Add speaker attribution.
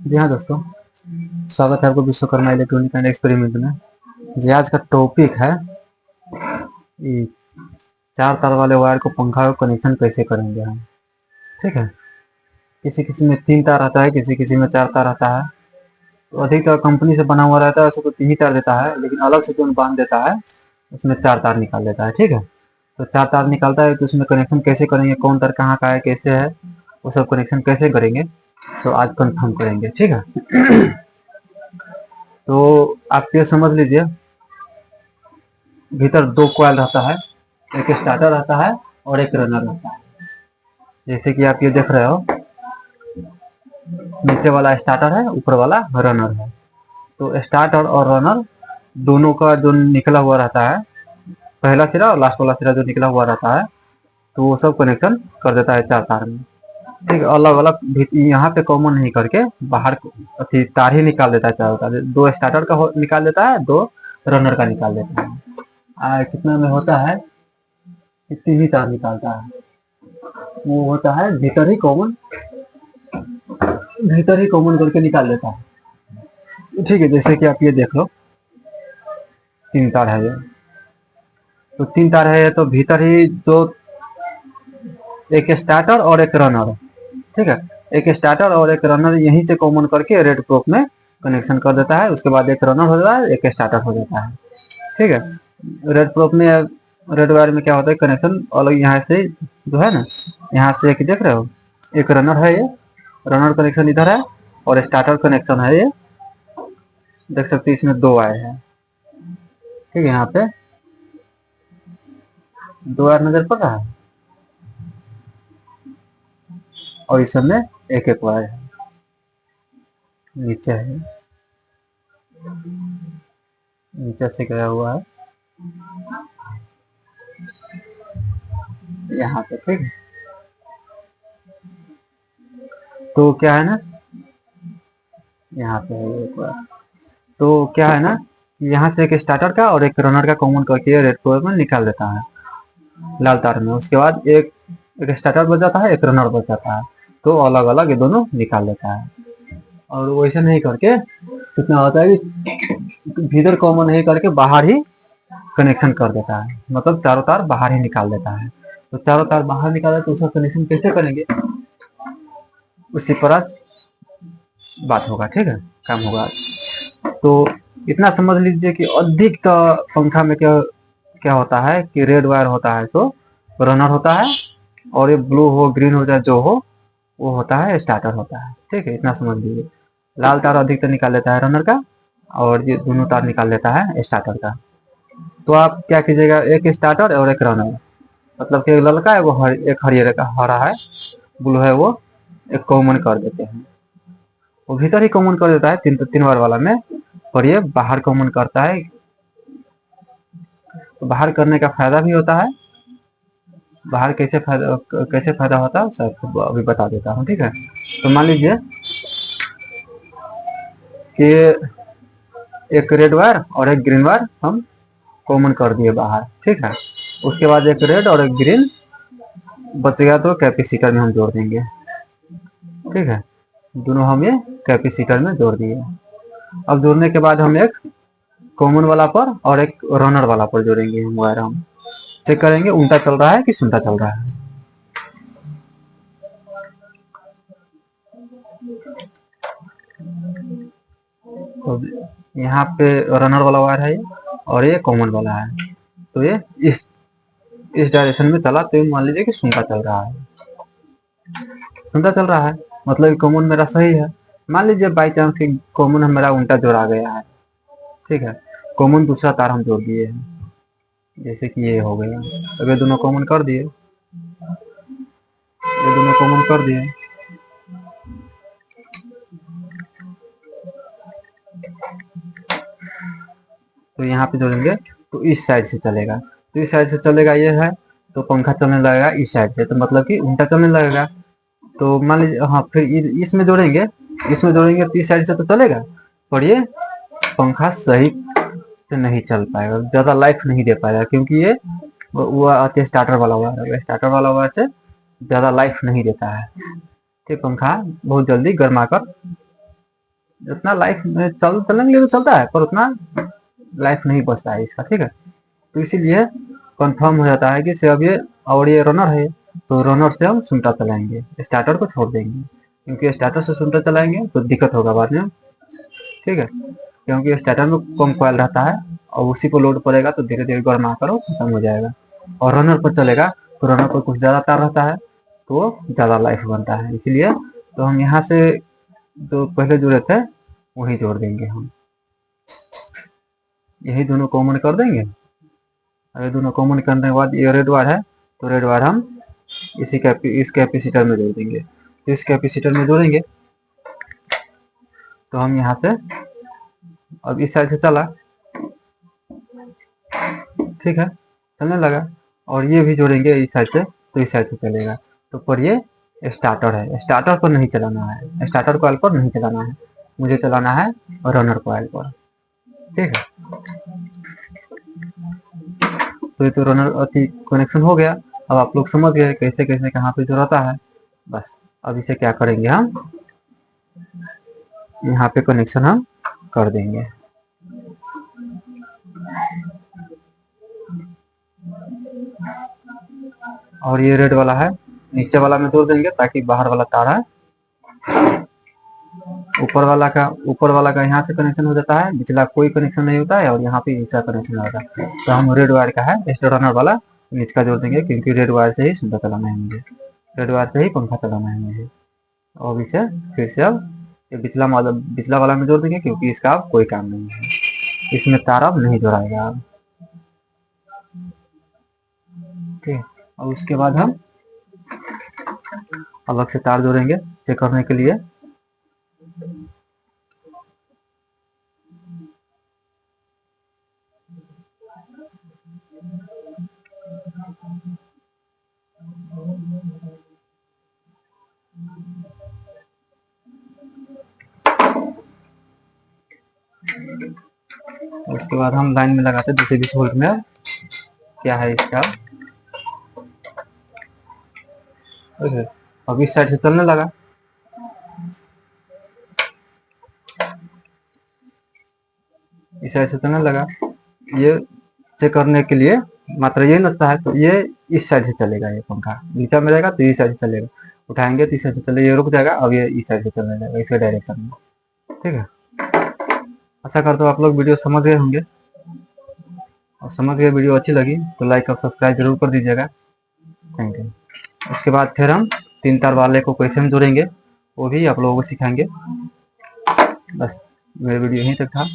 Speaker 1: जी हाँ दोस्तों, स्वागत है आपको विश्वकर्मा इलेक्ट्रॉनिक एंड एक्सपेरिमेंट में। जी आज का टॉपिक है कि 4 तार वाले वायर को पंखा को कनेक्शन कैसे करेंगे हम। ठीक है, किसी किसी में 3 तार आता है, किसी किसी में 4 तार आता है। तो अधिकतर कंपनी से बना हुआ रहता है, उसको 3 ही तार देता है, लेकिन अलग से जो बांध देता है उसमें 4 तार निकाल देता है। ठीक है, तो 4 तार निकालता है तो उसमें कनेक्शन कैसे करेंगे, कौन तार कहाँ का है, कैसे है, वो सब कनेक्शन कैसे करेंगे, सो आज कंफर्म करेंगे। ठीक है, तो आप ये समझ लीजिए, भीतर 2 कॉइल रहता है, एक स्टार्टर रहता है और एक रनर रहता है। जैसे कि आप ये देख रहे हो, नीचे वाला स्टार्टर है, ऊपर वाला रनर है। तो स्टार्टर और रनर दोनों का जो निकला हुआ रहता है, पहला सिरा और लास्ट वाला सिरा जो निकला हुआ रहता है, तो वो सब कनेक्शन कर देता है 4 तार में। ठीक है, अलग अलग यहाँ पे कॉमन नहीं करके बाहर अथी तार ही निकाल देता है। 4 तार, 2 स्टार्टर का निकाल देता है, 2 रनर का निकाल देता है। कितना में होता है, 3 ही तार निकालता है। वो होता है भीतर ही कॉमन, भीतर ही कॉमन करके निकाल देता है। ठीक है, जैसे कि आप ये देख लो, 3 तार है ये, तो 3 तार है ये, तो भीतर ही जो एक स्टार्टर और एक रनर है। ठीक है, एक स्टार्टर और एक रनर यहीं से कॉमन करके रेड प्रोप में कनेक्शन कर देता है। उसके बाद एक रनर हो जाता है, एक स्टार्टर हो जाता है। ठीक है, रेड प्रोप में, रेड वायर में क्या होता है, कनेक्शन अलग यहाँ से जो है ना, यहाँ से एक देख रहे हो, एक रनर है ये, रनर कनेक्शन इधर है, और स्टार्टर कनेक्शन है ये, देख सकते हैं इसमें 2 वायर है। ठीक है, यहाँ पे 2 वायर नजर पड़ रहा है, और इस समय एक एक वायर है, नीचे है, नीचे से गया हुआ है यहाँ पे। ठीक है, तो क्या है ना, यहाँ पे है एक वायर। तो क्या है ना, यहाँ से एक स्टार्टर का और एक रनर का कॉमन करके रेड कलर में निकाल देता है लाल तार में। उसके बाद एक एक स्टार्टर बच जाता है, एक रनर बच जाता है, तो अलग अलग ये दोनों निकाल लेता है। और वैसे नहीं करके कितना होता है कि भीतर कॉमन नहीं करके बाहर ही कनेक्शन कर देता है, मतलब 4 तार बाहर ही निकाल देता है। तो 4 तार बाहर निकाले तो उसका कनेक्शन कैसे करेंगे, उसी पर बात होगा। ठीक है, काम होगा। तो इतना समझ लीजिए कि अधिक पंखा में क्या क्या होता है कि रेड वायर होता है तो रनर होता है, और ये ब्लू हो ग्रीन हो जाए जो हो, वो होता है स्टार्टर होता है। ठीक है, इतना समझ लीजिए। लाल तार अधिकतर निकाल लेता है रनर का, और ये दोनों तार निकाल लेता है स्टार्टर का। तो आप क्या कीजिएगा, एक स्टार्टर और एक रनर, मतलब कि एक ललका है वो एक हरियर का हरा है, ब्लू है वो, एक कॉमन कर देते हैं। वो भीतर ही कॉमन कर देता है 3 बार वाला में, और ये बाहर कॉमन करता है। तो बाहर करने का फायदा भी होता है, बाहर कैसे फायदा होता है सब अभी बता देता हूँ। ठीक है, तो मान लीजिए कि एक रेड वायर और एक ग्रीन वायर हम कॉमन कर दिए बाहर। ठीक है, उसके बाद एक रेड और एक ग्रीन बच गया तो कैपेसिटर में हम जोड़ देंगे। ठीक है, दोनों हम ये कैपेसिटर में जोड़ दिए। अब जोड़ने के बाद हम एक कॉमन वाला पर और एक रनर वाला पर जोड़ेंगे। हम वायर हम चेक करेंगे उल्टा चल रहा है कि सीधा चल रहा है। तो यहाँ पे रनर वाला वायर है ये, और ये कॉमन वाला है। तो ये इस डायरेक्शन में चला तो मान लीजिए कि सीधा चल रहा है, सीधा चल रहा है, मतलब कॉमन मेरा सही है। मान लीजिए बाई चांस कि कॉमन मेरा उल्टा जोड़ा गया है। ठीक है, कॉमन दूसरा तार हम जोड़ दिए हैं, जैसे कि ये हो गया। अब ये दोनों कॉमन कर दिए, ये दोनों कॉमन कर दिए। तो यहाँ पे जोड़ेंगे तो इस साइड से चलेगा, तो इस साइड से चलेगा ये है, तो पंखा चलने लगेगा इस साइड से, तो मतलब कि उल्टा चलने लगेगा। तो मान लीजिए, हाँ, फिर इसमें जोड़ेंगे, इसमें जोड़ेंगे तो इस साइड से तो चलेगा, और ये पंखा सही से नहीं चल पाएगा, ज़्यादा लाइफ नहीं दे पाएगा, क्योंकि ये वो आते स्टार्टर वाला वायर है, स्टार्टर वाला वायर से ज़्यादा लाइफ नहीं देता है। तो पंखा बहुत जल्दी गर्मा कर उतना लाइफ में चलने के लिए तो चलता है, पर उतना लाइफ नहीं बचता है इसका, ठीक है। तो इसीलिए कंफर्म हो जाता है कि से अब ये, और ये रनर है, तो रनर से हम सुनता चलाएंगे, स्टार्टर को छोड़ देंगे, क्योंकि स्टार्टर से सुनता चलाएंगे तो दिक्कत होगा बाद में, ठीक है। क्योंकि स्टार्टर में कम कॉइल रहता है और उसी को लोड पड़ेगा तो धीरे धीरे गर्मा कर खत्म हो जाएगा। और रनर पर चलेगा तो रनर पर कुछ ज़्यादा तार रहता है तो ज़्यादा लाइफ बनता है, इसीलिए तो हम यहाँ से जो पहले जुड़े थे वही जोड़ देंगे हम, यही दोनों कॉमन कर देंगे। और ये दोनों कॉमन करने के बाद ये रेड वायर है तो रेड वायर हम इस कैपेसिटर में जोड़ देंगे। तो इस कैपेसिटर में जोड़ेंगे तो हम यहाँ से अब इस साइड से चला, ठीक है, चलने लगा। और ये भी जोड़ेंगे इस साइड से तो इस साइड से चलेगा। तो पर ये स्टार्टर है, स्टार्टर पर नहीं चलाना है, स्टार्टर कॉइल पर नहीं चलाना है, मुझे चलाना है रनर कॉइल पर, ठीक है। तो ये तो रनर अति कनेक्शन हो गया। अब आप लोग समझ गए कैसे कैसे कहाँ पे जोड़ाता है। बस अब इसे क्या करेंगे, हम यहाँ पे कनेक्शन हम कर देंगे। और ये रेड वाला है नीचे वाला में जोड़ देंगे ताकि बाहर वाला तार है ऊपर वाला का यहाँ से कनेक्शन हो जाता है, निचला कोई कनेक्शन नहीं होता है और यहाँ पे इसका कनेक्शन होता है। तो हम रेड वायर का है रनर वाला नीचे का जोड़ देंगे, क्योंकि रेड वायर से ही सुंदर चलाना है मुझे, रेड वायर से ही पंखा चलाना है मुझे। और इसे फिर से अब ये बिचला वाला में जोड़ देंगे, क्योंकि इसका अब कोई काम नहीं है, इसमें तार अब नहीं जोड़ाएगा अब, ठीक है। और उसके बाद हम अलग से तार जोड़ेंगे चेक करने के लिए। उसके बाद हम लाइन में लगाते 220 वोल्ट में, क्या है इसका, अब इस साइड से चलने लगा, इस साइड से चलने लगा। ये चेक करने के लिए मात्र ये नचता है तो ये इस साइड से चलेगा, ये पंखा नीचे में रहेगा तो इस साइड से चलेगा, उठाएंगे तो इस साइड से चलेगा, ये रुक जाएगा, अब ये इस साइड से चलने लगेगा इसके डायरेक्शन में, ठीक है। आशा करता हूँ आप लोग वीडियो समझ गए होंगे, और समझ गए वीडियो अच्छी लगी तो लाइक और सब्सक्राइब जरूर कर दीजिएगा, थैंक यू। उसके बाद फिर हम 3 तार वाले को कैसे हम जोड़ेंगे वो भी आप लोगों को सिखाएंगे। बस मेरा वीडियो यहीं तक था।